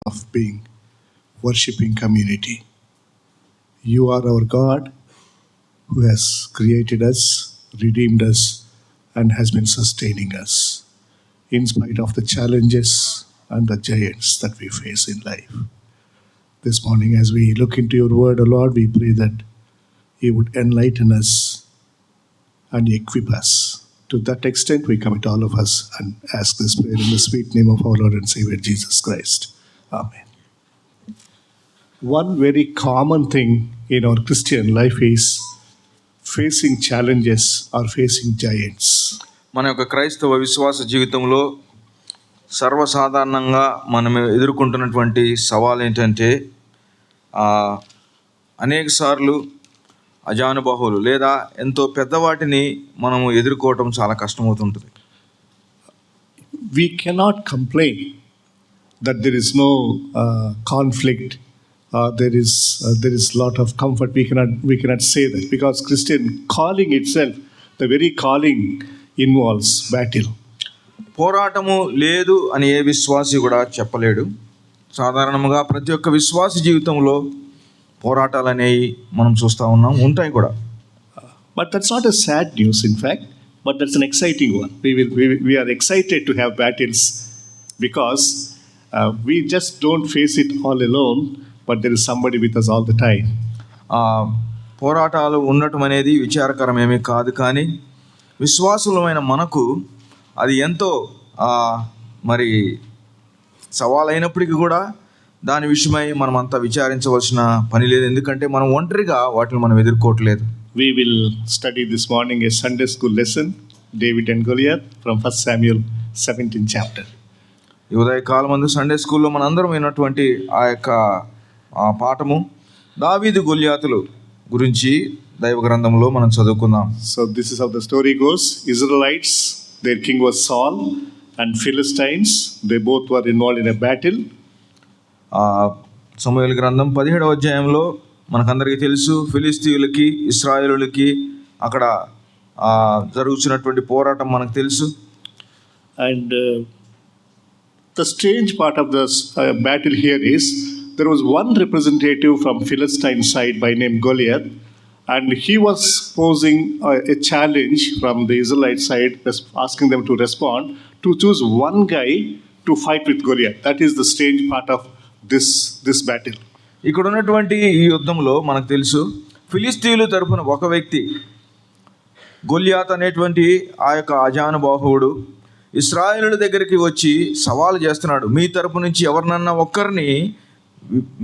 of being worshipping community. You are our God who has created us, redeemed us, and has been sustaining us in spite of the challenges and the giants that we face in life. This morning, as we look into your word, O Lord, we pray that you would enlighten us and equip us. To that extent, we commit all of us and ask this prayer in the sweet name of our Lord and Savior Jesus Christ. Amen. One very common thing in our Christian life is facing challenges or facing giants. మన యొక్క క్రైస్తవ విశ్వాస జీవితంలో సర్వసాధారణంగా మనం ఎదుర్కొంటున్నటువంటి సవాల్ ఏంటంటే అనేక సార్లు అజానుబాహువులు లేదా ఎంతో పెద్దవాటిని మనము ఎదుర్కోవటం చాలా కష్టమవుతుంటుంది. We cannot complain that there is no conflict. There is lot of comfort. We cannot say that because Christian calling itself, the very calling involves battle. పోరాటము లేదు అని ఏ విశ్వాసి కూడా చెప్పలేడు. సాధారణంగా ప్రతి ఒక్క విశ్వాస జీవితంలో పోరాటాలు అనేవి మనం చూస్తూ ఉన్నాం, ఉంటాయి కూడా. But that's not a sad news, in fact, but that's an exciting one. We are excited to have battles because we just don't face it all alone, but there is somebody with us all the time. పోరాటాలు ఉండటం అనేది విచారకరమేమీ కాదు, కానీ విశ్వాసులమైన మనకు అది ఎంతో మరి సవాలైనప్పటికీ కూడా దాని విషయమై మనం అంతా విచారించవలసిన పని లేదు, ఎందుకంటే మనం ఒంటరిగా వాటిని మనం ఎదుర్కోవట్లేదు. We will study this morning a Sunday school lesson, David and Goliath, from 1 Samuel 17th chapter. ఈ ఉదయకాలమందు సండే స్కూల్లో మనందరం విన్నటువంటి ఆ యొక్క పాఠము దావీదు గొల్యాతులు గురించి దైవ గ్రంథంలో మనం చదువుకుందాం. So this is how the story goes. Israelites, their king was Saul, and Philistines, they both were involved in a battle. సమూయేలు గ్రంథం 17వ అధ్యాయంలో మనకందరికీ తెలుసు, ఫిలిస్తీయులకి ఇశ్రాయేలులకి అక్కడ జరుగుతున్నటువంటి పోరాటం మనకు తెలుసు. And the strange part of this battle here is there was one representative from Philistine side by name Goliath, and he was posing a challenge from the Israelite side, asking them to respond to choose one guy to fight with Goliath. That is the strange part of this battle. ఇక్కడ ఉన్నటువంటి ఈ యుద్ధంలో మనకు తెలుసు, ఫిలిస్తీయులు తరపున ఒక వ్యక్తి Goliath అనేటువంటి ఆ యొక్క అజానుబాహువుడు ఇశ్రాయేలుల దగ్గరికి వచ్చి సవాలు చేస్తున్నాడు, మీ తరపు నుంచి ఎవరినన్నా ఒక్కరిని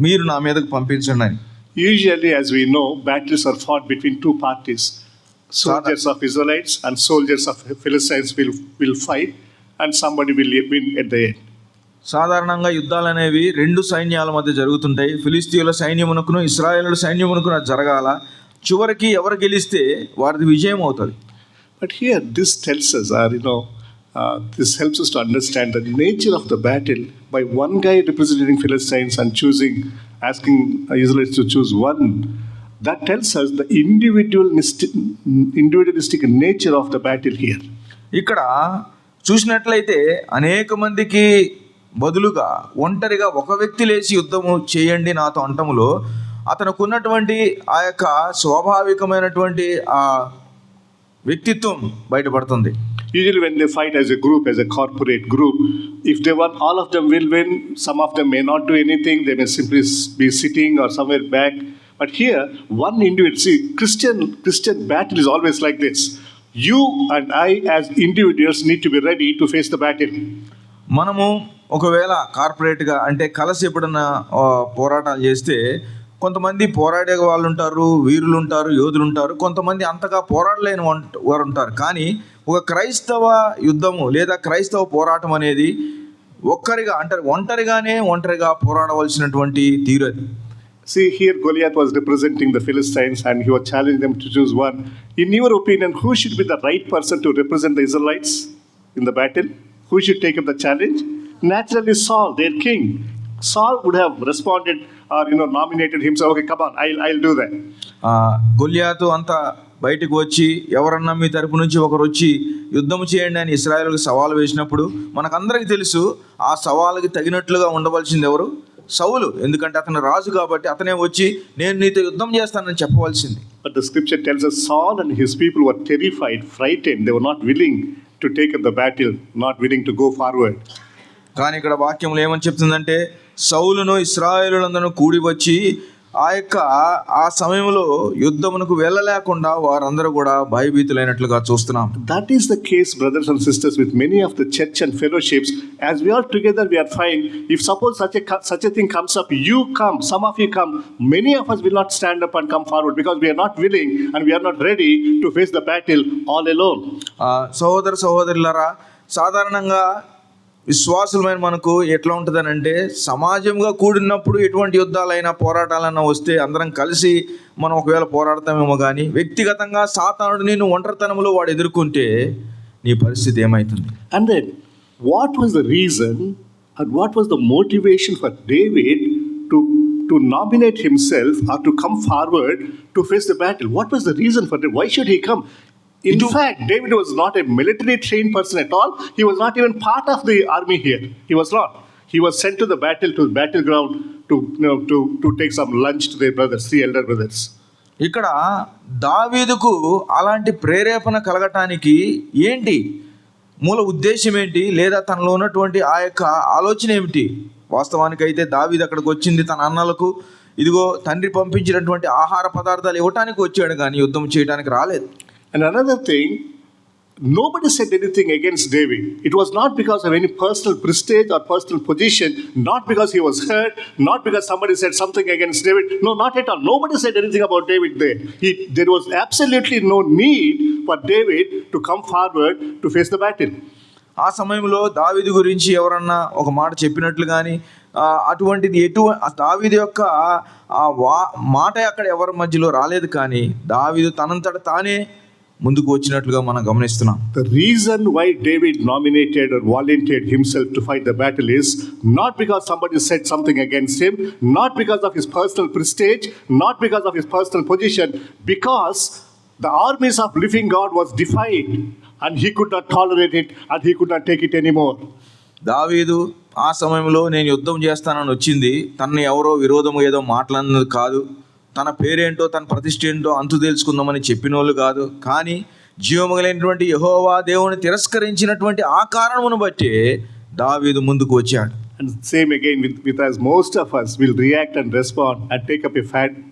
మీరు నా మీదకు పంపించండి అని. Usually, as we know, battles are fought between two parties. Soldiers of Israelites and soldiers of Philistines will fight, and somebody will win at the end. సాధారణంగా యుద్ధాలు అనేవి రెండు సైన్యాల మధ్య జరుగుతుంటాయి. ఫిలిస్తీయుల సైన్యమునకును ఇశ్రాయేలుల సైన్యమునకును జరగాల, చివరికి ఎవరు గెలిస్తే వారిది విజయం అవుతుంది. But here this tells us, this helps us to understand the nature of the battle by one guy representing Philistines and asking Israelites to choose one. That tells us the individualistic nature of the battle here. ఇక్కడ చూసినట్లయితే అనేక మందికి బదులుగా ఒంటరిగా ఒక వ్యక్తి లేచి యుద్ధము చేయండి నాతో అంటములో అతనికి ఉన్నటువంటి ఆ యొక్క స్వాభావికమైనటువంటి ఆ వ్యక్తిత్వం బయటపడుతుంది. Usually when they fight as a group, as a corporate group, if they want, all of them will win. Some of them may not do anything. They may simply be sitting or somewhere back. But here, one individual, see, Christian battle is always like this. You and I as individuals need to be ready to face the battle. మనము ఒకవేళ కార్పొరేట్గా అంటే కలిసి ఎప్పుడన్నా పోరాటాలు చేస్తే కొంతమంది పోరాడే వాళ్ళు ఉంటారు, వీరులు ఉంటారు, యోధులు ఉంటారు, కొంతమంది అంతగా పోరాడలేని వారు ఉంటారు. కానీ ఒక క్రైస్తవ యుద్ధము లేదా క్రైస్తవ పోరాటం అనేది ఒంటరిగా పోరాడవలసినటువంటి తీరు అది. See, here Goliath was representing the Philistines and he was challenging them to choose one. In your opinion, who should be the right person to represent the Israelites in the battle? Who should take up the challenge? Naturally Saul, their king. Saul would have responded or nominated himself. Okay, come on, I'll do that. గొల్యాతు అంతా బయటకు వచ్చి ఎవరన్నా మీ తరపు నుంచి ఒకరు వచ్చి యుద్ధం చేయండి అని ఇశ్రాయేలుకు సవాలు వేసినప్పుడు మనకందరికీ తెలుసు ఆ సవాలుకి తగినట్లుగా ఉండవలసింది ఎవరు? సౌలు, ఎందుకంటే అతను రాజు కాబట్టి అతనే వచ్చి నేను నీతో యుద్ధం చేస్తానని చెప్పవలసింది. But the scripture tells us Saul and his people were terrified, frightened. They were not willing to take up the battle, not willing to go forward. కానీ ఇక్కడ వాక్యంలో ఏమని చెప్తుందంటే సౌలును ఇశ్రాయేలులందరూ కూడి వచ్చి ఆ సమయంలో యుద్ధమునకు వెళ్ళలేకుండా వారందరూ కూడా భయభీతులైనట్లుగా చూస్తున్నాం. That is the case, brothers and sisters, with many of the church and fellowships. As we are together, we are fine. If suppose such a thing comes up, you come, some of you come, many of us will not stand up and come forward because we are not willing and we are not ready to face the battle all alone. సహోదరులారా, సాధారణంగా విశ్వాసులమైన మనకు ఎట్లా ఉంటుందని అంటే సమాజంగా కూడినప్పుడు ఎటువంటి యుద్ధాలైనా పోరాటాలైనా వస్తే అందరం కలిసి మనం ఒకవేళ పోరాడతామేమో, కానీ వ్యక్తిగతంగా సాతానుడు నేను ఒంటరితనంలో వాడు ఎదుర్కొంటే నీ పరిస్థితి ఏమవుతుంది? And then what was the reason and what was the motivation for David to nominate himself or to come forward to face the battle? What was the reason for that? Why should he come? In fact, David was not a military trained person at all. He was not even part of the army here. He was not. He was sent to the battleground to take some lunch to their brothers, 3 elder brothers. ఇక్కడ దావీదుకు అలాంటి ప్రేరేపణ కలగటానికి ఏంటి మూల ఉద్దేశం ఏంటి, లేదా తనలో ఉన్నటువంటి ఆ యొక్క ఆలోచన ఏమిటి? వాస్తవానికి అయితే దావీదు అక్కడికి వచ్చింది తన అన్నలకు ఇదిగో తండ్రి పంపించినటువంటి ఆహార పదార్థాలు ఇవ్వటానికి వచ్చాడు, కానీ యుద్ధం చేయడానికి రాలేదు. And another thing, nobody said anything against David. It was not because of any personal prestige or personal position, not because he was hurt, not because somebody said something against David. No, not at all. Nobody said anything about David there. There was absolutely no need for David to come forward to face the battle. ఆ సమయంలో దావీదు గురించి ఎవరన్నా ఒక మాట చెప్పినట్లు కానీ అటువంటిది దావీదు యొక్క మాట అక్కడ ఎవరి మధ్యలో రాలేదు, కానీ దావీదు తనంతట తానే ముందుకు వచ్చినట్లుగా మనం గమనిస్తున్నాం. The reason why David nominated or volunteered himself to fight the battle is not because somebody said something against him, not because of his personal prestige, not because of his personal position, because the armies of living God was defied and he could not tolerate it and he could not take it anymore. దావీదు ఆ సమయంలో నేను యుద్ధం చేస్తానని వచ్చింది తనని ఎవరో విరోధము ఏదో మాట్లాడినది కాదు, తన పేరేంటో తన ప్రతిష్ఠ ఏంటో అంతు తెలుసుకుందామని చెప్పిన వాళ్ళు కాదు, కానీ జీవముగలైనటువంటి యెహోవా దేవుని తిరస్కరించినటువంటి ఆ కారణమును బట్టి దావీదు ముందుకు వచ్చాడు. And same again with us, most of us will react and respond and take up a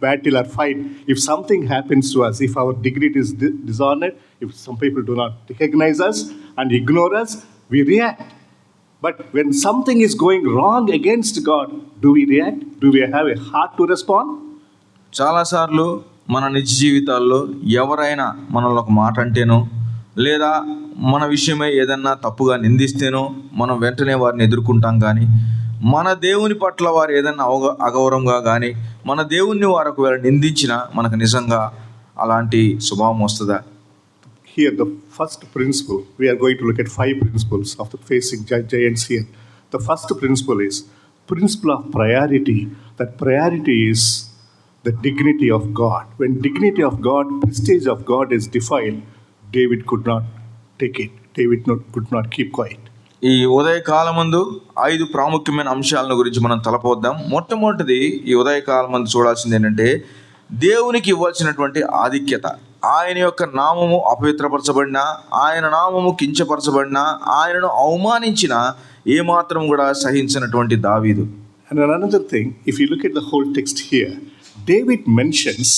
battle or fight if something happens to us, if our dignity is dishonored, if some people do not recognize us and ignore us, we react. But when something is going wrong against God, do we react? Do we have a heart to respond? చాలాసార్లు మన నిజ జీవితాల్లో ఎవరైనా మనల్ని ఒక మాట అంటేనో లేదా మన విషయమై ఏదన్నా తప్పుగా నిందిస్తేనో మనం వెంటనే వారిని ఎదుర్కొంటాం, కానీ మన దేవుని పట్ల వారు ఏదన్నా అగౌరవంగా కానీ మన దేవుణ్ణి వారు ఒకవేళ నిందించినా మనకు నిజంగా అలాంటి స్వభావం వస్తుందా? Here the first principle, we are going to look at 5 principles of the facing giants here. The first principle is principle of priority. That priority is the dignity of God. When dignity of God, prestige of God is defiled, David could not take it. David could not keep quiet. ఈ ఉదయకాలమందు 5 ప్రాముఖ్యమైన అంశాలను గురించి మనం తలపోద్దాం. మొట్టమొదటిది ఈ ఉదయకాలమందు చూడాల్సింది ఏంటంటే దేవునికి ఇవ్వాల్సినటువంటి ఆధిక్యత. ఆయన యొక్క నామము అపవిత్రపరచబడినా, ఆయన నామము కించపరచబడినా, ఆయనను అవమానించిన ఏమాత్రం కూడా సహించినటువంటి దావీదు. And another thing, if you look at the whole text here, David mentions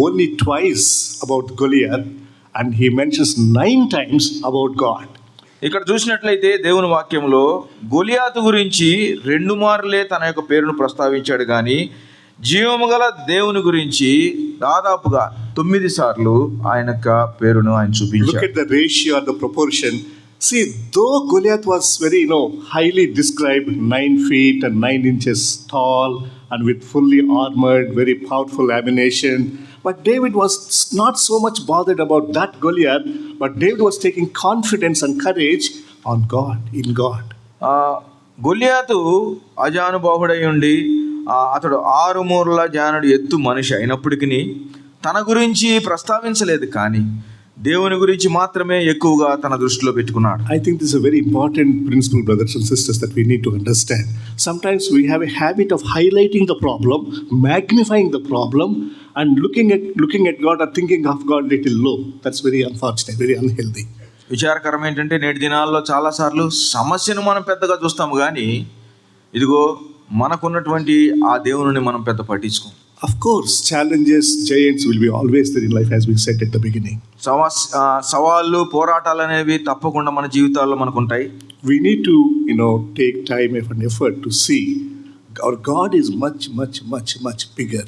only twice about Goliath and he mentions 9 times about God. ఇక్కడ చూసినట్లయితే దేవుని వాక్యంలో గొలియాతు గురించి 2 మార్లే తన యొక్క పేరును ప్రస్తావించాడు, కానీ జీవము గల దేవుని గురించి దాదాపుగా 9 సార్లు ఆయన యొక్క పేరును ఆయన చూపించాడు. Look at the ratio or the proportion. See, though Goliath was very, highly described, 9 feet and 9 inches tall and with fully armored, very powerful ammunition, but David was not so much bothered about that Goliath, but David was taking confidence and courage on God, in God. గొలియాతు అజానుబాహుడై ఉండి అతడు 6 మూరల జానుడు ఎత్తు మనిషి అయినప్పటికీ తన గురించి ప్రస్తావించలేదు, కానీ దేవుని గురించి మాత్రమే ఎక్కువగా తన దృష్టిలో పెట్టుకున్నాడు. I think this is a very important principle, brothers and sisters, that we need to understand. Sometimes we have a habit of highlighting the problem, magnifying the problem, and looking at God or thinking of God little low. That's very unfortunate, very unhealthy. విచారకరం ఏంటంటే నేటి దినాల్లో చాలాసార్లు సమస్యను మనం పెద్దగా చూస్తాము, కానీ ఇదిగో మనకున్నటువంటి ఆ దేవుని మనం పెద్ద పట్టించుకోం. Of course, challenges, giants will be always there in life, as we said at the beginning. సవాళ్ళు, పోరాటాలు అనేవి తప్పకుండా మన జీవితాల్లో మనకు ఉంటాయి. We need to, take time and effort to see our God is much, much, much, much bigger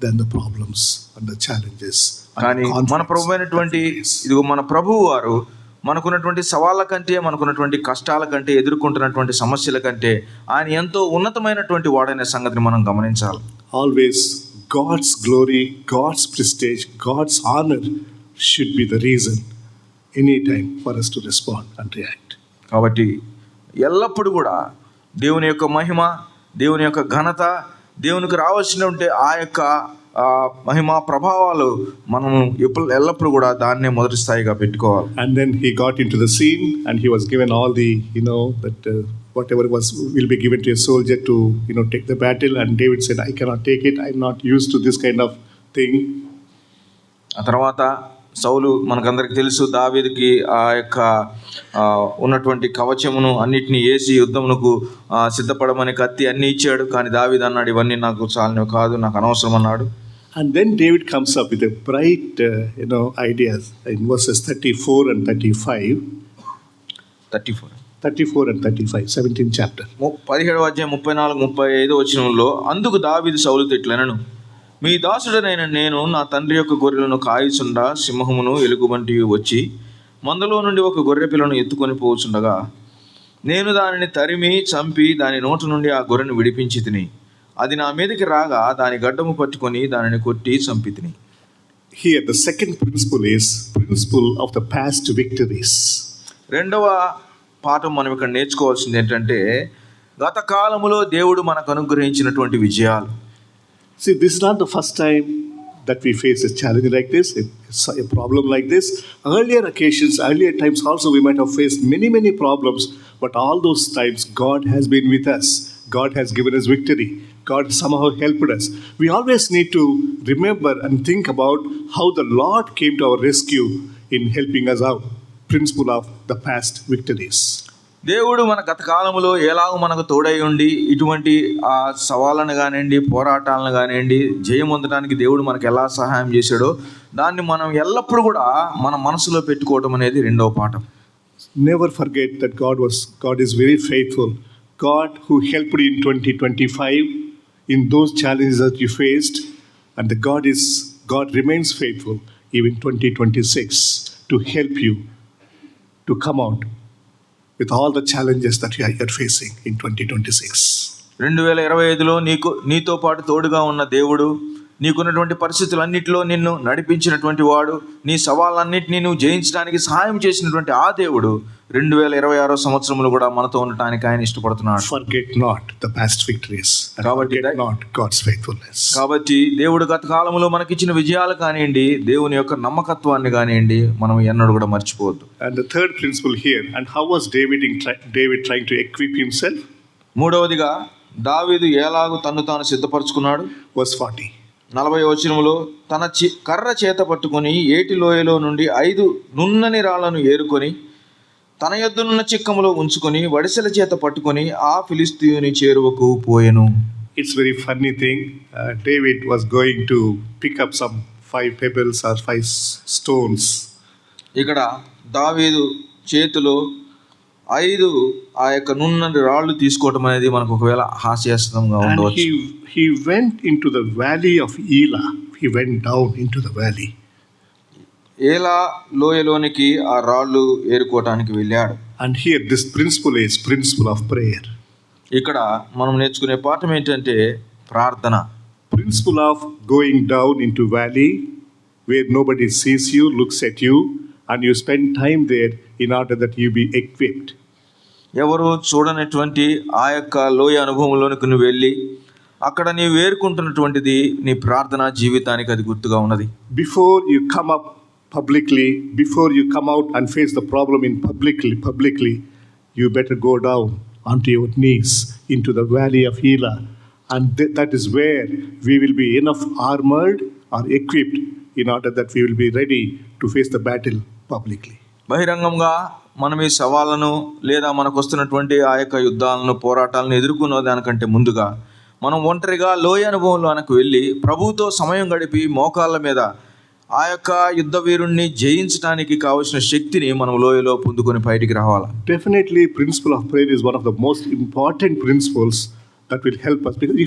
than the problems and the challenges. కానీ మన ప్రభు అయినటువంటి ఇదిగో మన ప్రభువు వారు మనకున్నటువంటి సవాళ్ళ కంటే, మనకున్నటువంటి కష్టాల కంటే, ఎదుర్కొంటున్నటువంటి సమస్యల కంటే ఆయన ఎంతో ఉన్నతమైనటువంటి వాడనే సంగతిని మనం గమనించాలి. Always God's glory, God's prestige, God's honor should be the reason anytime for us to respond and react. కాబట్టి ఎల్లప్పుడూ కూడా దేవుని యొక్క మహిమ, దేవుని యొక్క ఘనత, దేవునికి రావాల్సినటువంటి ఆ యొక్క మహిమ ప్రభావాలు మనం ఎల్లప్పుడూ కూడా దాన్నే మొదటి స్థాయిగా పెట్టుకోవాలి. And then he got into the scene and he was given all the that whatever will be given to a soldier to take the battle, and David said, I cannot take it, I'm not used to this kind of thing. ఆ తర్వాత సౌలు మనకందరికి తెలుసు, దావీదుకి ఆ యొక్క ఉన్నటువంటి కవచమును అన్నిటినీ వేసి యుద్ధమునకు సిద్ధపడమని కత్తి అన్ని ఇచ్చాడు. కానీ దావీదు అన్నాడు, ఇవన్నీ నాకు చాలినవి కాదు, నాకు అనవసరం అన్నాడు. And then David comes up with a bright ideas in verses 34 and 35. 34 and 35, 17th chapter. 17వ అధ్యాయం 34-35 వచనంలో, అందుకు దావీదు సౌలుతో ఇట్లనెను, మీ దాసుడనైన నేను నా తండ్రి యొక్క గొర్రెలను కాయుచుండా సింహమును ఎలుగుబంటి వచ్చి మందలో నుండి ఒక గొర్రె పిల్లను ఎత్తుకొని పోచుండగా నేను దానిని తరిమి చంపి దాని నోటి నుండి ఆ గొర్రెను విడిపించి తిని అది నా మీదకి రాగా దాని గడ్డము పట్టుకొని దానిని కొట్టి చంపి తిని. Here the second principle is principle of the past victories. రెండవ పాఠం మనం ఇక్కడ నేర్చుకోవాల్సింది ఏంటంటే గత కాలములో దేవుడు మనకు అనుగ్రహించినటువంటి విజయాలు. See, this is not the first time that we face a challenge like this, a problem like this. Earlier occasions, earlier times also we might have faced many, many problems, but all those times God has been with us. God has given us victory. God somehow helped us. We always need to remember and think about how the Lord came to our rescue in helping us out. Principle of the past victories. దేవుడు మన గత కాలంలో ఎలాగో మనకు తోడై ఉండి ఇటువంటి ఆ సవాళ్ళను కానివ్వండి, పోరాటాలను కానివ్వండి జయం పొందడానికి దేవుడు మనకు ఎలా సహాయం చేశాడో దాన్ని మనం ఎల్లప్పుడూ కూడా మన మనసులో పెట్టుకోవడం అనేది రెండవ పాఠం. Never forget that God is very faithful. God who helped you in 2025 in those challenges that you faced, and God remains faithful even 2026 to help you to come out with all the challenges that you are facing in 2026. 2025లో నీతో పాటు తోడుగా ఉన్న దేవుడు, నీకున్నటువంటి పరిస్థితులన్నింటిలో నిన్ను నడిపించినటువంటి వాడు, నీ సవాళ్ళన్నింటినీ నువ్వు జయించడానికి సహాయం చేసినటువంటి ఆ దేవుడు 2026 సంవత్సరంలో కూడా మనతో ఉండటానికి ఆయన ఇష్టపడుతున్నాడు. Forget not the past victories. Forget not God's faithfulness. కాబట్టి దేవుడు గత కాలంలో మనకిచ్చిన విజయాలు కానివ్వండి, దేవుని యొక్క నమ్మకత్వాన్ని కానివ్వండి మనం ఎన్నడూ కూడా మర్చిపోవద్దు. And the third principle here, and how was David trying to equip himself? మూడవదిగా దావీదు ఎలాగూ తన్ను తాను సిద్ధపరచుకున్నాడు. Verse 40. 40వ వచనంలో, తన కర్ర చేత పట్టుకొని ఏటి లోయలో నుండి 5 నున్నని రాళ్లను ఏరుకొని తన యొద్దనున్న చిక్కములో ఉంచుకొని వడిసెల చేత పట్టుకొని ఆ ఫిలిష్తీయుని చేరువకు పోయెను. It's very funny thing. David was going to pick up some 5 pebbles or 5 stones. ఇక్కడ దావీదు చేతిలో 5 ఆ యొక్క నున్నని రాళ్ళు తీసుకోవటం అనేది మనకు ఒకవేళ హాస్యాస్పదంగా ఉండవచ్చు. He went into the valley of Elah. He went down into the valley. ఏలా లోయలోనికి ఆ రాళ్ళు ఏరుకోవటానికి వెళ్ళాడు. And here this principle is principle of prayer. ఇక్కడ మనం నేర్చుకునే పాఠం ఏంటంటే ప్రార్థన. Principle of going down into valley where nobody sees you, looks at you, and you spend time there in order that you be equipped. ఎవరు చూడనటువంటి ఆ యొక్క లోయ అనుభవంలోనికి నువ్వు వెళ్ళి అక్కడ నీవు వేరుకుంటున్నటువంటిది నీ ప్రార్థనా జీవితానికి అది గుర్తుగా ఉన్నది. Before you come up publicly, before you come out and face the problem in publicly, you better go down onto your knees into the valley of Elah. And that is where we will be enough armored or equipped in order that we will be ready to face the battle publicly. బహిరంగంగా మనం ఈ సవాళ్ళను లేదా మనకు వస్తున్నటువంటి ఆ యొక్క యుద్ధాలను పోరాటాలను ఎదుర్కొనే దానికంటే ముందుగా మనం ఒంటరిగా లోయ అనుభవంలోనికి వెళ్ళి ప్రభువుతో సమయం గడిపి మోకాళ్ళ మీద ఆ యొక్క యుద్ధ వీరుణ్ణి జయించడానికి కావలసిన శక్తిని మనం లోయలో పొందుకొని బయటికి రావాలి. Definitely, principle of prayer is one of the most important principles that will help us, because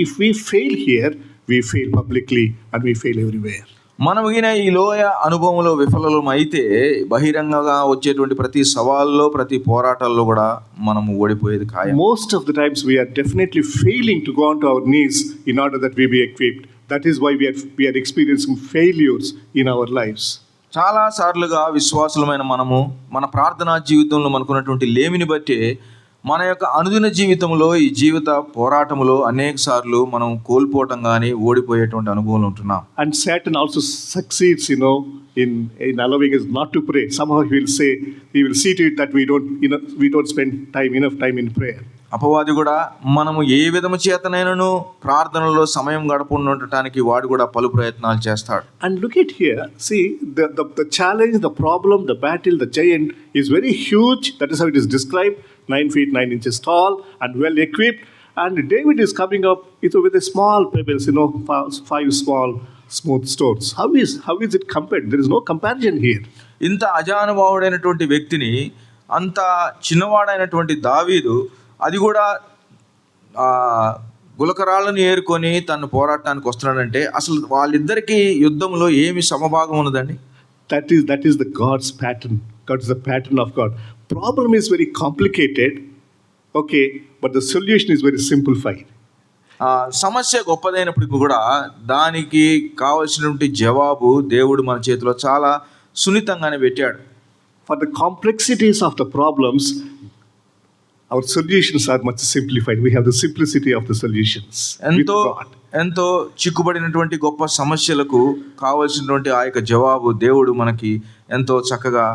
if we fail here, we fail publicly and we fail everywhere. మనం ఈ లోయ అనుభవంలో విఫలం అయితే బహిరంగంగా వచ్చేటువంటి ప్రతి సవాల్లో ప్రతి పోరాటాల్లో కూడా మనం ఓడిపోయేది ఖాయం. Most of the times we are definitely failing to go onto our knees in order that we be equipped. That is why we are experiencing failures in our lives. చాలా సార్లుగా విశ్వాసులమైన మనము మన ప్రార్థనా జీవితంలో మనకున్నటువంటి లేమిని బట్టి మన యొక్క అనుదిన జీవితంలో ఈ జీవిత పోరాటంలో అనేక సార్లు మనం కోల్పోవటం కానీ ఓడిపోయేటువంటి అనుభవం ఉంటున్నాం. And Satan also succeeds, in allowing us not to pray. Somehow he will see to it that we don't spend enough time in prayer. అపవాది కూడా మనము ఏ విధము చేతనైనను ప్రార్థనలో సమయం గడపడానికి వాడు కూడా పలు ప్రయత్నాలు చేస్తాడు. And look at here, see the challenge, the problem, the battle, the giant is very huge. That is how it is described. 9 feet 9 inches tall and well equipped. And David is coming up with a small pebbles, 5 small smooth stones. How is it compared? There is no comparison here. ఇంత అజానుభావుడైనటువంటి వ్యక్తిని అంత చిన్నవాడైనటువంటి దావీదు అది కూడా గులకరాళ్ళను ఏరుకొని తను పోరాటానికి వస్తున్నాడంటే అసలు వాళ్ళిద్దరికీ యుద్ధంలో ఏమి సమభాగం ఉన్నదండి? That is the God's pattern. God is the pattern of God. Problem is very complicated, okay, but the solution is very simplified. సమస్య గొప్పదైనప్పటికీ కూడా దానికి కావలసినటువంటి జవాబు దేవుడు మన చేతిలో చాలా సున్నితంగానే పెట్టాడు. For the complexities of the problems, our solutions are much simplified. We have the simplicity of the solutions with God. ఎంతో చిక్కుబడినటువంటి గొప్ప సమస్యలకు కావలసినటువంటి ఆ యొక్క జవాబు దేవుడు మనకి ఎంతో చక్కగా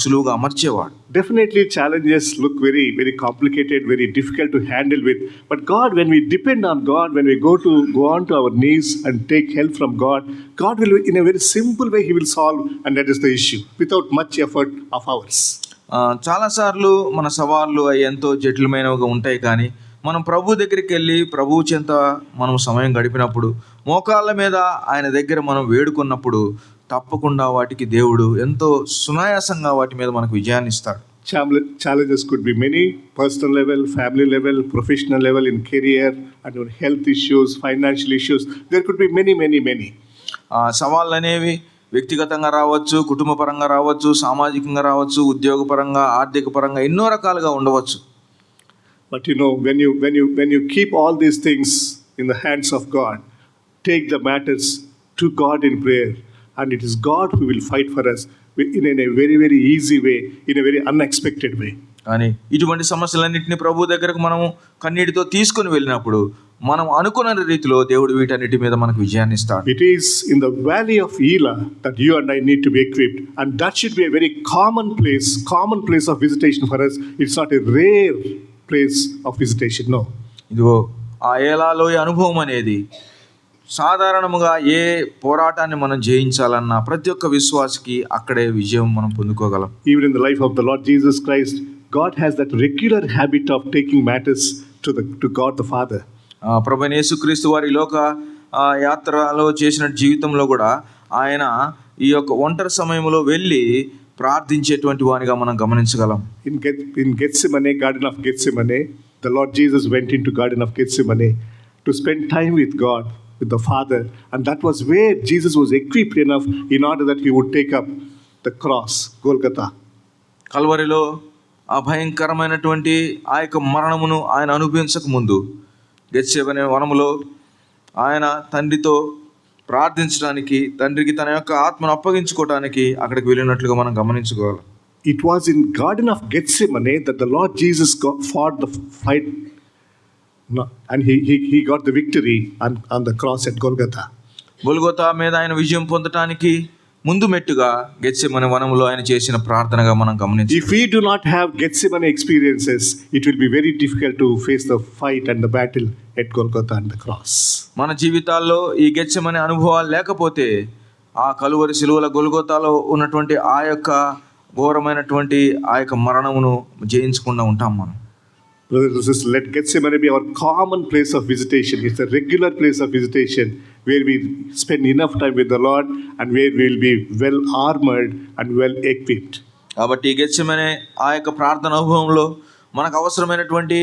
సులువుగా అమర్చేవాడు. Definitely challenges look very, very complicated, very difficult to handle with. But God, when we depend on God, when we go on to our knees and take help from God, God will, in a very simple way, He will solve, and that is the issue, without much effort of ours. చాలాసార్లు మన సవాళ్ళు ఎంతో జటిలమైనవిగా ఉంటాయి, కానీ మనం ప్రభు దగ్గరికి వెళ్ళి ప్రభు చెంత మనం సమయం గడిపినప్పుడు మోకాళ్ళ మీద ఆయన దగ్గర మనం వేడుకున్నప్పుడు తప్పకుండా వాటికి దేవుడు ఎంతో సునాయాసంగా వాటి మీద మనకు విజయాన్ని ఇస్తాడు. Challenges could be many, personal level, family level, professional level, in career, and health issues, financial issues. There could be many. సవాళ్ళు అనేవి వ్యక్తిగతంగా రావచ్చు, కుటుంబ పరంగా రావచ్చు, సామాజికంగా రావచ్చు, ఉద్యోగపరంగా, ఆర్థిక పరంగా ఎన్నో రకాలుగా ఉండవచ్చు. But when you keep all these things in the hands of God, take the matters to God in prayer, and it is God who will fight for us in a very, very easy way, in a very unexpected way. కానీ ఇటువంటి సమస్యలన్నింటినీ ప్రభు దగ్గరకు మనము కన్నీటితో తీసుకొని వెళ్ళినప్పుడు మనం అనుకున్న రీతిలో దేవుడు వీటన్నిటి మీద మనకు విజయాన్ని ఇస్తాడు. It is in the valley of Elah that you and I need to be equipped, and that should be a very common place of visitation for us. It's not a rare place of visitation, no. ఇదిగో ఆ ఏలాలో అనుభవం అనేది సాధారణముగా ఏ పోరాటాన్ని మనం జయించాలన్నా ప్రతి ఒక్క విశ్వాసికి అక్కడే విజయం మనం పొందుకోగలం. Even in the life of the Lord Jesus Christ, God has that regular habit of taking matters to God the Father. ప్రభువైన యేసుక్రీస్తు వారి లోక యాత్రలో చేసిన జీవితంలో కూడా ఆయన ఈ యొక్క ఒంటరి సమయంలో వెళ్ళి ప్రార్థించేటువంటి వానిగా మనం గమనించగలం. In Gethsemane, Garden of Gethsemane, the Lord Jesus went into Garden of Gethsemane to spend time with God, with the Father, and that was where Jesus was equipped enough in order that He would take up the cross, Golgotha. కల్వరిలో ఆ భయంకరమైనటువంటి ఆ యొక్క మరణమును ఆయన అనుభవించక ముందు గెత్సేమనే వనములో ఆయన తండ్రితో ప్రార్థించడానికి, తండ్రికి తన యొక్క ఆత్మను అప్పగించుకోవడానికి అక్కడికి వెళ్ళినట్లుగా మనం గమనించుకోవాలి. It was in Garden of Gethsemane that the Lord Jesus fought the fight, and he got the victory on the cross at Golgotha. Golgotha మీద ఆయన విజయం పొందటానికి ముందు మెట్టుగా గెత్సెమనే వనంలో ఆయన చేసిన ప్రార్థనగా మనం గమనించాలి. If we do not have Gethsemane experiences, it will be very difficult to face the fight and the battle at Golgotha and the cross. మన జీవితాల్లో ఈ గెత్సెమనే అనుభవాలు లేకపోతే ఆ కలువరి శిలువల గొల్గొతాలో ఉన్నటువంటి ఆ యొక్క ఘోరమైనటువంటి ఆ యొక్క మరణమును జయించకుండా ఉంటాం మనం. Brothers and sisters, let Gethsemane be our common place of visitation. It's a regular place of visitation where we spend enough time with the Lord and where we will be well armored and well equipped. కాబట్టి గెత్సెమనే ఆ యొక్క ప్రార్థన అనుభవంలో మనకు అవసరమైనటువంటి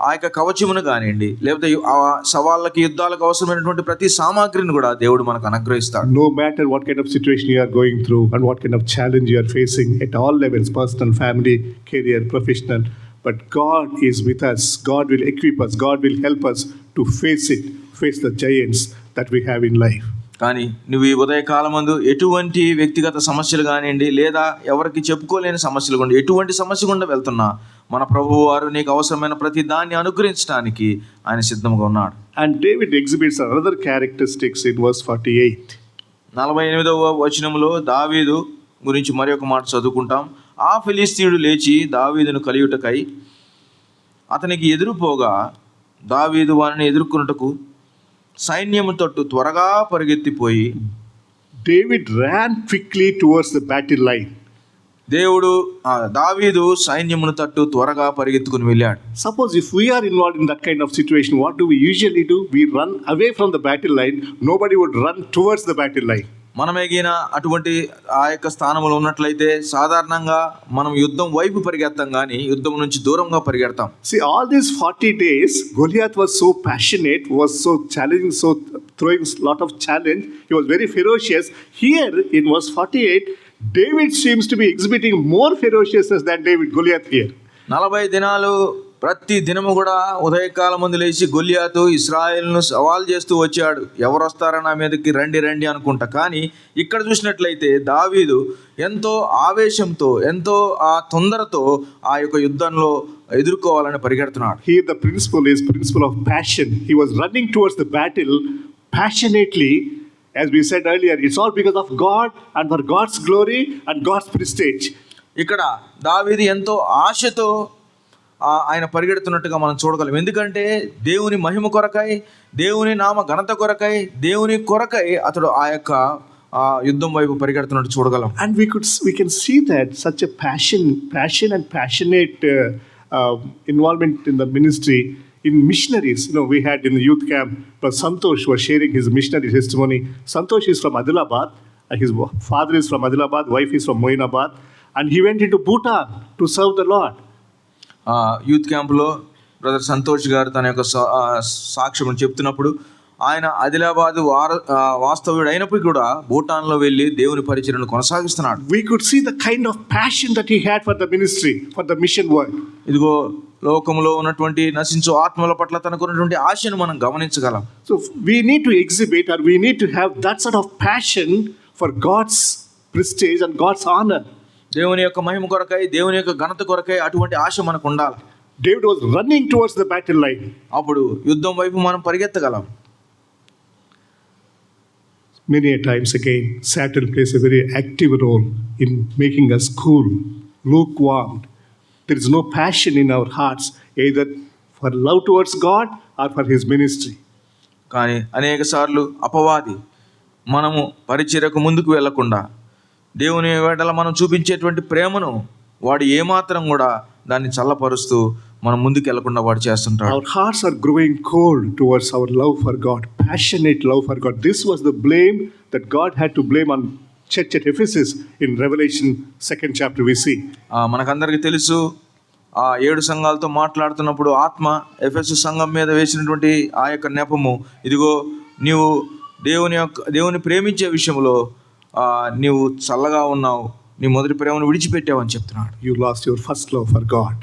ఆ యొక్క కవచమును కానివ్వండి, లేకపోతే ఆ సవాళ్ళకి యుద్ధాలకు అవసరమైనటువంటి ప్రతి సామాగ్రిని కూడా దేవుడు మనకు అనుగ్రహిస్తాడు. No matter what kind of situation you are going through and what kind of challenge you are facing at all levels, personal, family, career, professional, but God is with us. God will equip us. God will help us to face the giants that we have in life. కానీ నువ్వు ఈ ఉదయకాలమందు ఎటువంటి వ్యక్తిగత సమస్యలు కానివ్వండి, లేదా ఎవరికి చెప్పుకోలేని సమస్యలు గుండా, ఎటువంటి సమస్య గుండా వెళ్తున్నా మన ప్రభువు వారు నీకు అవసరమైన ప్రతి దాన్ని అనుగ్రహించడానికి ఆయన సిద్ధంగా ఉన్నాడు. And David exhibits another characteristics in verse 48. 48వ వచనంలో దావీదు గురించి మరి ఒక మాట చదువుకుంటాం. ఆ ఫిలిస్తీయుడు లేచి దావీదును కలియుటకై అతనికి ఎదురుపోగా దావీదు వారిని ఎదుర్కొనుటకు సైన్యము తట్టు త్వరగా పరిగెత్తిపోయి David ran quickly towards the battle line. దావీదు సైన్యమును తట్టు త్వరగా పరిగెత్తుకుని వెళ్ళాడు. Suppose if we are involved in that kind of situation, what do we usually do? We run away from the battle line. Nobody would run towards the battle line. మనమేగిన అటువంటి ఆ యొక్క స్థానంలో ఉన్నట్లయితే సాధారణంగా మనం యుద్ధం వైపు పరిగెత్తాం, కానీ యుద్ధం నుంచి దూరంగా పరిగెడతాం. See, all these 40 days, Goliath was so passionate, was so challenging, so throwing a lot of challenge. He was very ferocious. Here in verse 48, David seems to be exhibiting more ferociousness than Goliath here. 40 దినాలు ప్రతి దినము కూడా ఉదయకాలం ముందు లేచి గొల్లియాతు ఇశ్రాయేలును సవాల్ చేస్తూ వచ్చాడు. ఎవరు వస్తారా నా మీదకి, రండి రండి అనుకుంటా. కానీ ఇక్కడ చూసినట్లయితే దావీదు ఎంతో ఆవేశంతో, ఎంతో ఆ తొందరతో ఆ యొక్క యుద్ధంలో ఎదుర్కోవాలని పరిగెడుతున్నాడు. Here the principle is principle of passion. He was running towards the battle passionately. As we said earlier, it's all because of God and for God's glory and God's prestige. ఇక్కడ దావీదు ఎంతో ఆశతో ఆయన పరిగెడుతున్నట్టుగా మనం చూడగలం. ఎందుకంటే దేవుని మహిమ కొరకై, దేవుని నామ ఘనత కొరకై, దేవుని కొరకై అతడు ఆ యొక్క యుద్ధం వైపు పరిగెడుతున్నట్టు చూడగలం. And we can see that such a passion and passionate involvement in the ministry in missionaries. We had in the youth camp, Santosh was sharing his missionary testimony. Santosh is from Adilabad. His father is from Adilabad, wife is from Moinabad, and he went into Bhutan to serve the Lord. Youth క్యాంపులో brother Santosh గారు తన యొక్క సాక్ష్యం చెప్తున్నప్పుడు ఆయన ఆదిలాబాద్ వాస్తవ్యుడు అయినప్పుడు కూడా భూటాన్లో వెళ్ళి దేవుని పరిచర్యను కొనసాగిస్తున్నాడు. We could see the kind of passion that he had for the ministry, for the mission work. ఇదిగో లోకంలో ఉన్నటువంటి నశించు ఆత్మల పట్ల తనకున్నటువంటి ఆశను మనం గమనించగలం. So we need to exhibit, or we need to have that sort of passion for God's prestige and God's honor. దేవుని యొక్క మహిమ కొరకై, దేవుని యొక్క ఘనత కొరకై అటువంటి ఆశ మనకు ఉండాలి. David was running towards the battle line. అప్పుడు యుద్ధం వైపు మనం పరిగెత్తగలం. Many a times again, Satan plays a very active role in making us cool, lukewarm. There is no passion in our hearts, either for love towards God or for his ministry. కానీ అనేక సార్లు అపవాది మనము పరిచర్యకు ముందుకు వెళ్లకుండా దేవుని వేళ మనం చూపించేటువంటి ప్రేమను వాడు ఏమాత్రం కూడా దాన్ని చల్లపరుస్తూ మనం ముందుకు వెళ్లకుండా వాడు చేస్తుంటాడు. Our hearts are growing cold towards our love for God, passionate love for God. This was the blame that God had to blame on church at Ephesus in Revelation 2nd chapter we see. మనకందరికీ తెలుసు, ఆ 7 సంఘాలతో మాట్లాడుతున్నప్పుడు ఆత్మ ఎఫెసు సంఘం మీద వేసినటువంటి ఆ యొక్క నెపము, ఇదిగో నీవు దేవుని ప్రేమించే విషయంలో నీవు చల్లగా ఉన్నావు, నీ మొదటి ప్రేమను విడిచిపెట్టావు అని చెప్తున్నాడు. You lost your first love for God.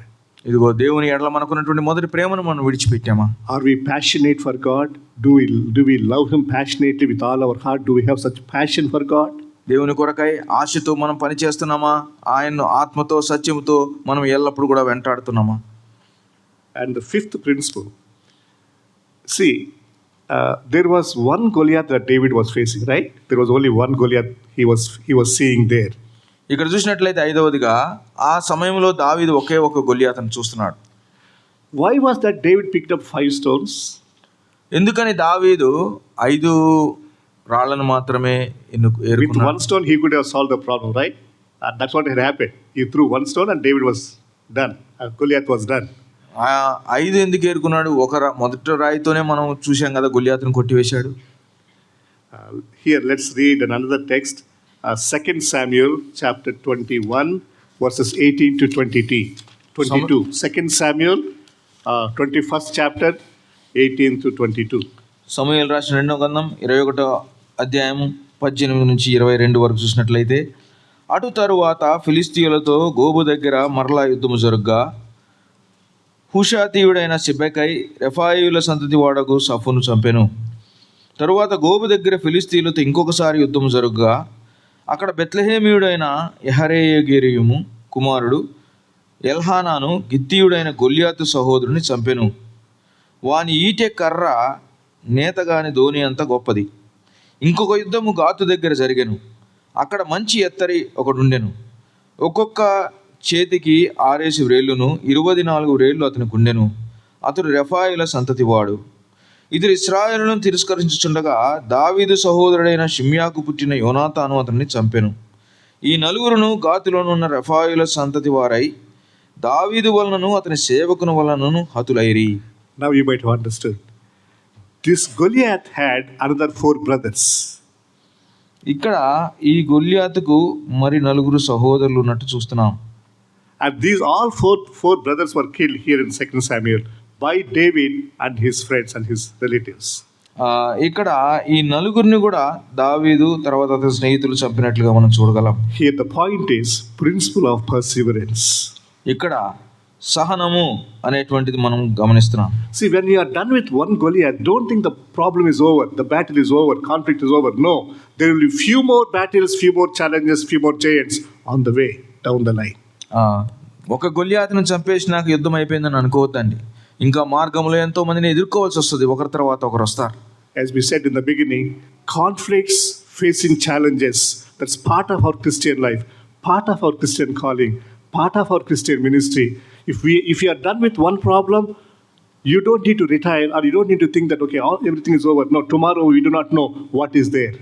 ఇదిగో దేవుని ఎడల మనకున్నటువంటి మొదటి ప్రేమను మనం విడిచిపెట్టామా? Are we passionate for God? Do we love him passionately with all our heart? Do we have such passion for God? దేవుని కొరకై ఆశతో మనం పని చేస్తున్నామా? ఆయన్ను ఆత్మతో సత్యముతో మనం ఎల్లప్పుడూ కూడా వెంటాడుతున్నామా? And the fifth principle, see, there was one Goliath that David was facing, right? There was only one Goliath he was seeing there. ఇక్కడ చూసినట్లయితే ఐదవదిగా ఆ సమయంలో దావీదు ఒకే ఒక గొల్లియాతును చూస్తున్నాడు. Why was that David picked up 5 stones? ఎందుకని దావీదు 5 రాళ్లను మాత్రమే With ఏరుకున్నాడు? one stone he could have solved the problem, right? That's what had happened. He threw one stone and David was done. Goliath was done. ఆ 5 ఎందుకు ఏరుకున్నాడు? మొదటి రాయితోనే మనం చూసాం కదా గొల్లియాతును కొట్టివేశాడు. Here let's read another text. 2 Samuel chapter 21 verses 18 to 22. 2 Samuel 21st chapter 18 to 22. సమూయేలు రాసిన 2వ గ్రంథం 21వ అధ్యాయం 18 నుంచి 22 వరకు చూసినట్లయితే, అటు తరువాత ఫిలిస్తీయులతో గోబు దగ్గర మరలా యుద్ధము జరుగ్గా హుషాతీయుడైన సిబెకై రెఫాయియుల సంతతి వాడకు సఫును చంపెను. తరువాత గోబు దగ్గర ఫిలిస్తీయులతో ఇంకొకసారి యుద్ధము జరుగ్గా అక్కడ బెత్లెహేమీయుడైన యెహరేయగీరీయుము కుమారుడు ఎల్హానాను గిత్తీయుడైన గొల్లియాతు సహోదరుని చంపెను. వాని ఈటె కర్ర నేతగాని ధోని అంత గొప్పది. ఇంకొక యుద్ధము గాతు దగ్గర జరిగెను. అక్కడ మంచి ఎత్తరి ఒకడుండెను. ఒక్కొక్క చేతికి 6 వ్రేళ్ళును 24 వ్రేళ్ళు అతనికి ఉండెను. అతడు రెఫాయిల సంతతివాడు. ఇతడు ఇశ్రాయేలును తిరస్కరించుచుండగా దావీదు సహోదరుడైన షిమ్యాకు పుట్టిన యోనాతాను అతన్ని చంపెను. ఈ నలుగురును గాతులోనున్న రెఫాయిల సంతతి వారై దావీదు వలనను అతని సేవకుని వలనను హతులైరి. Now you might have understood. This Goliath had another 4 brothers. ఇక్కడ ఈ గొల్లియాతుకు మరి 4 సహోదరులు ఉన్నట్టు చూస్తున్నాం. And these all four brothers were killed here in 2 Samuel by David and his friends and his relatives. ఇక్కడ ఈ 4 కూడా దావీదు తర్వాత అతని స్నేహితులు చంపినట్లుగా మనం చూడగలం. Here the point is principle of perseverance. ఇక్కడ సహనము అనేటువంటిది మనం గమనిస్తున్నాం. See, when you are done with one Goliath, don't think the problem is over, the battle is over, conflict is over. No, there will be few more battles, few more challenges, few more giants on the way down the line. ఒక గొల్లియాతును చంపేసినాక యుద్ధం అయిపోయిందని అనుకోవద్దండి. ఇంకా మార్గంలో ఎంతో మందిని ఎదుర్కోవాల్సి వస్తుంది. ఒకరి తర్వాత ఒకరు వస్తారు. As we said in the beginning, conflicts, facing challenges, that's part of our Christian life, part of our Christian calling, part of our Christian ministry. If you are done with one problem, you don't need to retire, or you don't need to think that okay, everything is over. No, tomorrow we do not know what is there.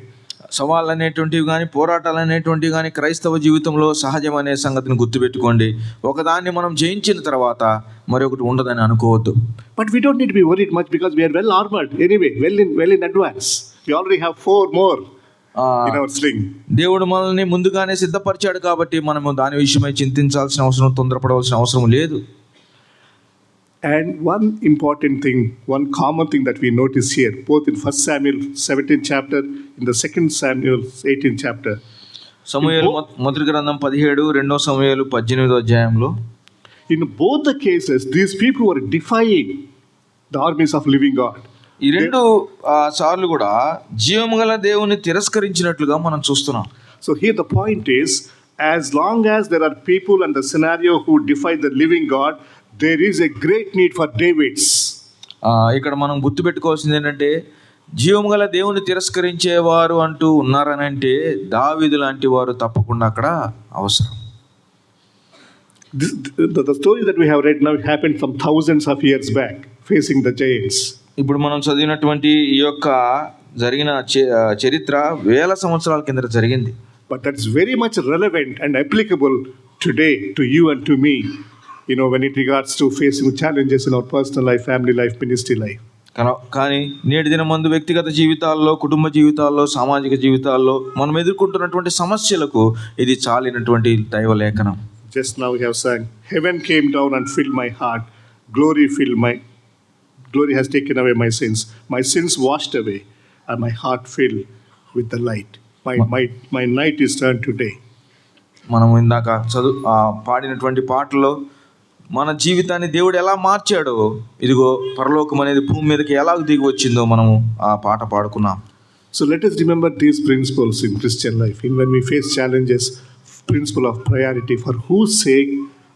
సవాళ్ళు అనేటువంటివి కానీ పోరాటాలు అనేటువంటివి కానీ క్రైస్తవ జీవితంలో సహజమనే సంగతిని గుర్తుపెట్టుకోండి. ఒకదాన్ని మనం జయించిన తర్వాత మరొకటి ఉండదని అనుకోవద్దు. But we don't need to be worried much because we are well armored anyway, well in advance. We already have 4 more in our sling. దేవుడు మనల్ని ముందుగానే సిద్ధపరిచాడు కాబట్టి మనము దాని విషయమై చింతించాల్సిన అవసరం, తొందరపడవలసిన అవసరం లేదు. And one important thing, one common thing that we notice here, both in 1 Samuel 17th chapter, in the 2 Samuel 18th chapter. సమూయేలు మొదటి గ్రంథం 17, 2 సమూయేలు 18వ అధ్యాయంలో, in both the cases, these people were defying the armies of living God. ఈ 2 సార్లు కూడా జీవము గల దేవుని తిరస్కరించినట్లుగా మనం చూస్తున్నాం. So here the point is, as long as there are people and the scenario who defy the living God, there is a great need for Davids. ఇక్కడ మనం గుర్తుపెట్టుకోవాల్సింది ఏంటంటే, జీవము గల దేవుని తిరస్కరించేవారు అంటూ ఉన్నారని అంటే దావీదు లాంటి వారు తప్పకుండా అక్కడ అవసరం. The story that we have read now happened some thousands of years back, facing the giants. ఇప్పుడు మనం చదివినటువంటి ఈ యొక్క జరిగిన చరిత్ర వేల సంవత్సరాల కింద జరిగింది. But that's very much relevant and applicable today to you and to me, when it regards to facing challenges in our personal life, family life, ministry life. కానీ నేటి దిన మందు వ్యక్తిగత జీవితాల్లో, కుటుంబ జీవితాల్లో, సామాజిక జీవితాల్లో మనం ఎదుర్కొంటున్నటువంటి సమస్యలకు ఇది చాలినటువంటి దైవ లేఖనం. Just now we have sung, heaven came down and filled my heart, glory has taken away my sins washed away, and my heart filled with the light. My night is turned to day. మనం ఇందాక పాడినటువంటి పాటలో మన జీవితాన్ని దేవుడు ఎలా మార్చాడో, ఇదిగో పరలోకం అనేది భూమి మీదకి ఎలా దిగి వచ్చిందో మనము ఆ పాట పాడుకున్నాం. So let us remember these principles in Christian life. When we face challenges, principle of priority, for whose sake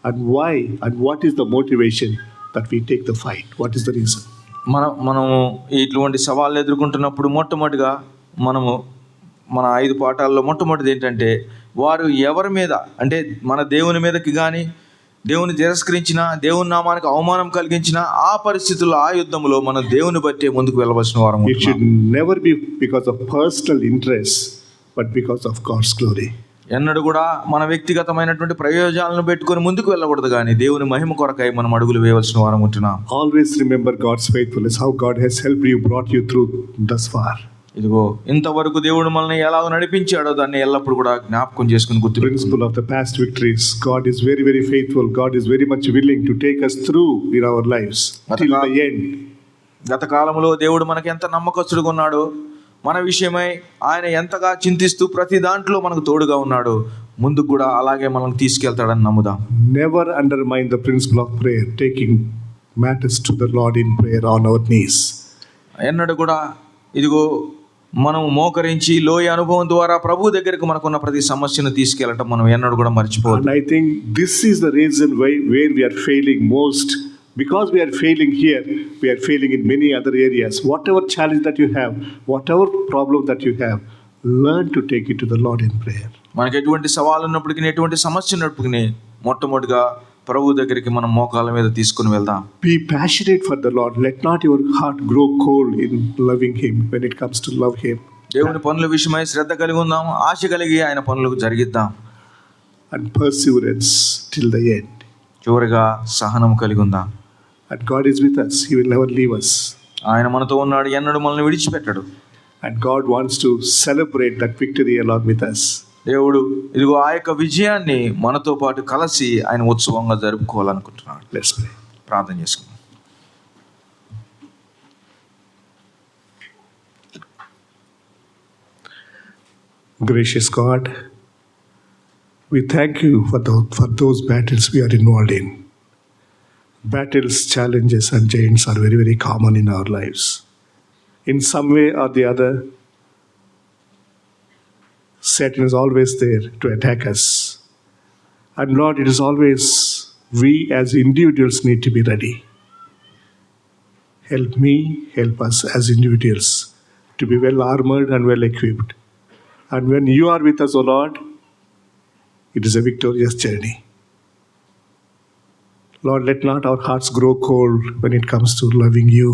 and why and what is the motivation that we take the fight. What is the reason? మనము ఇటువంటి సవాళ్ళు ఎదుర్కొంటున్నప్పుడు మొట్టమొదటిగా మన 5 పాఠాల్లో మొట్టమొదటిది ఏంటంటే, వారు ఎవరి మీద అంటే మన దేవుని మీదకి కానీ, దేవుని తిరస్కరించిన, దేవుని నామానికి అవమానం కలిగించిన ఆ పరిస్థితుల్లో, ఆ యుద్ధంలో మనం దేవుని బట్టి ముందుకు వెళ్ళవలసిన వారం. It should never be because of personal interest, but because of God's glory. ఎన్నడూ కూడా మన వ్యక్తిగతమైనటువంటి ప్రయోజనాలను పెట్టుకొని ముందుకు వెళ్ళకూడదు, కానీ దేవుని మహిమ కొరకై మనం అడుగులు వేయవలసిన వారం ఉంటున్నాం. Always remember God's faithfulness, how God has helped you, brought you through thus far. ఇదిగో ఇంతవరకు దేవుడు మనల్ని ఎలా నడిపించాడో దాన్ని ఎల్లప్పుడు కూడా జ్ఞాపకం చేసుకుని గుర్తు. Principle of the past victories. God is very, very faithful. God is very much willing to take us through in our lives till the end. గత కాలంలో దేవుడు మనకి ఎంత నమ్మకస్తుడుగా ఉన్నాడో, మన విషయమై ఆయన ఎంతగా చింతిస్తూ ప్రతి దాంట్లో మనకు తోడుగా ఉన్నాడు, ముందుకు కూడా అలాగే మనల్ని తీసుకెళ్తాడని నమ్ముదాం. Never undermine the principle of prayer, taking matters to the Lord in prayer on our knees. ఎన్నడూ కూడా ఇదిగో మనం మోకరించి లోయ అనుభవం ద్వారా ప్రభు దగ్గరికి మనకున్న ప్రతి సమస్యను తీసుకెళ్ళటం మనం ఎన్నడూ కూడా మర్చిపోవద్దు. And I think this is the reason where we are failing most. Because we are failing here, we are failing in many other areas. Whatever challenge that you have, whatever problem that you have, learn to take it to the Lord in prayer. మనకి ఎటువంటి సవాలు ఉన్నప్పటికీ, ఎటువంటి సమస్య ఉన్నప్పటికీ మొట్టమొదటిగా ప్రభు దగ్గరికి మనం మోకాళ్ళ మీద తీసుకుని వెళ్దాం. Be passionate for the Lord. Let not your heart grow cold in loving Him when it comes to love Him. దేవుని పనుల విషయమై శ్రద్ధ కలిగి ఉందాం, ఆశ కలిగి ఆయన పనులకు జరిగిద్దాం. And perseverance till the end. చివరిగా సహనం కలిగి ఉందాం. And God is with us. He will never leave us. ఆయన మనతో ఉన్నాడు, ఎన్నడూ మనల్ని విడిచిపెట్టడు. And God wants to celebrate that victory along with us. దేవుడు ఇదిగో ఆ యొక్క విజయాన్ని మనతో పాటు కలిసి ఆయన ఉత్సవంగా జరుపుకోవాలనుకుంటున్నాడు. Let's pray. ప్రార్థన చేసుకుందాం. Gracious God, we thank you for those battles we are involved in. Battles, challenges, and giants are very, very common in our lives. In some way or the other, Satan is always there to attack us. And Lord, it is always we as individuals need to be ready. Help me, help us as individuals to be well armored and well equipped. And when you are with us, O Lord, it is a victorious journey. Lord, let not our hearts grow cold when it comes to loving you.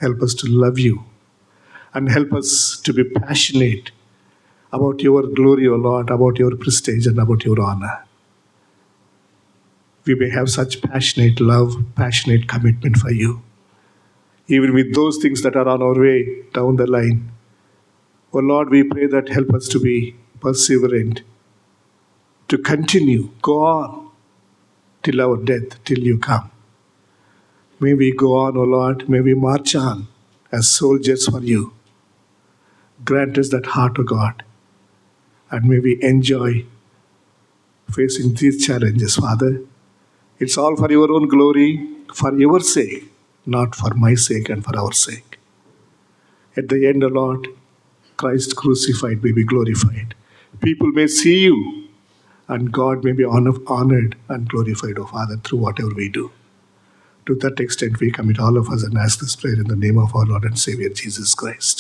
Help us to love you and help us to be passionate about your glory, O Lord, about your prestige and about your honor. We may have such passionate love, passionate commitment for you. Even with those things that are on our way down the line, O Lord, we pray that help us to be perseverant, to continue, go on till our death, till you come. May we go on, O Lord, may we march on as soldiers for you. Grant us that heart, O God, and may we enjoy facing these challenges, Father. It's all for your own glory, for your sake, not for my sake and for our sake. At the end, O Lord, Christ crucified may be glorified. People may see you, and God may be honored and glorified, O Father, through whatever we do. To that extent, we commit all of us and ask this prayer in the name of our Lord and Savior, Jesus Christ.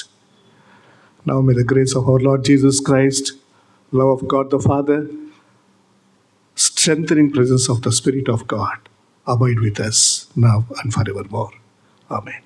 Now may the grace of our Lord Jesus Christ, love of God the Father, strengthening presence of the Spirit of God abide with us now and forevermore. Amen.